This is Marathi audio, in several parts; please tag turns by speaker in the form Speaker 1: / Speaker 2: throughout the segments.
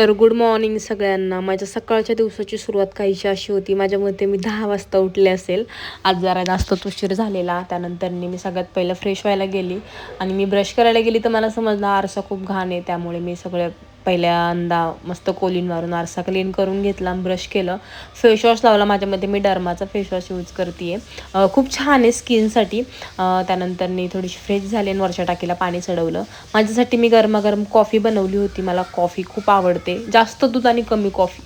Speaker 1: तर गुड मॉर्निंग सगळ्यांना. माझ्या सकाळच्या दिवसाची सुरुवात काहीशी अशी होती. माझ्या मते मी 10 वाजता उठले असेल. आज जरा जास्तच उशीर झालेला. त्यानंतर मी सगळ्यात पहिलं फ्रेश व्हायला गेली आणि मी ब्रश करायला गेली तर मला समजलं आरसा खूप घाण आहे. त्यामुळे मी पहिल्यांदा मस्त कोलीन मारून आरसा क्लीन करून घेतला आणि ब्रश केलं. फेसवॉश लावला. माझ्यामध्ये मी डर्माचा फेसवॉश यूज करते आहे. खूप छान आहे स्किनसाठी. त्यानंतर मी थोडीशी फ्रेश झाली आणि वरच्या टाकीला पाणी चढवलं. माझ्यासाठी मी गरमागरम कॉफी बनवली होती. मला कॉफी खूप आवडते. जास्त दूध आणि कमी कॉफी.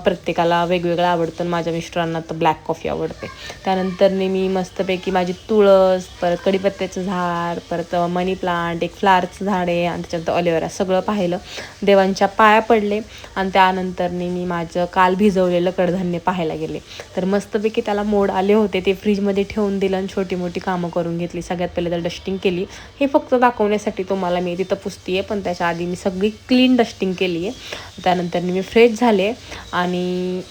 Speaker 1: प्रत्येकाला वेगवेगळं आवडतं. माझ्या मिस्टरांना तर ब्लॅक कॉफी आवडते. त्यानंतर मी मस्तपैकी माझी तुळस, परत कढीपत्त्याचं झाड, परत मनी प्लांट, एक फ्लावरचं झाड आहे आणि त्याच्यानंतर ऑलिव्हेरा सगळं पाहिलं. देवांच्या पाया पडले आणि त्यानंतर मी माझं काल भिजवलेलं कडधान्य पाहायला गेले. तर मस्तपैकी त्याला मोड आले होते. ते फ्रीजमध्ये ठेवून दिलं आणि छोटी मोठी कामं करून घेतली. सगळ्यात पहिले तर डस्टिंग केली. हे फक्त दाखवण्यासाठी तुम्हाला मी तिथं पुसते आहे, पण त्याच्या आधी मी सगळी क्लीन डस्टिंग केली आहे. त्यानंतर मी फ्रेश झाले आणि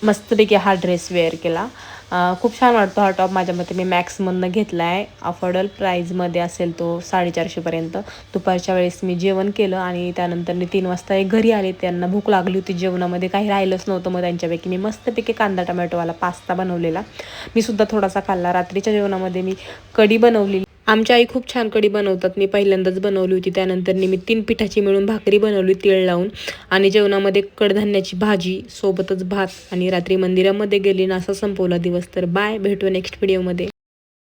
Speaker 1: मस्तपैकी हा ड्रेस वेअर केला. खूप छान वाटतो हा टॉप. माझ्या मते मी मॅक्समधनं घेतला आहे. अफोर्डेबल प्राईजमध्ये असेल तो 450पर्यंत. दुपारच्या वेळेस मी जेवण केलं आणि त्यानंतर मी 3 वाजता एक घरी आले. त्यांना भूक लागली होती. जेवणामध्ये काही राहिलंच नव्हतं. मग त्यांच्यापैकी मी मस्तपैकी कांदा टमॅटोवाला पास्ता बनवलेला. मी सुद्धा थोडासा खाल्ला. रात्रीच्या जेवणामध्ये मी कढी बनवलेली. आमच्या आई खूप छान कढी बनवतात. मी पहिल्यांदाच बनवली होती. त्यानंतर मी 3 पिठाची मिळून भाकरी बनवली तीळ लावून आणि जेवणामध्ये कडधान्याची भाजी सोबतच भात आणि रात्री मंदिरामध्ये गेली ना असा संपवला दिवस. तर बाय, भेटू नेक्स्ट व्हिडिओमध्ये.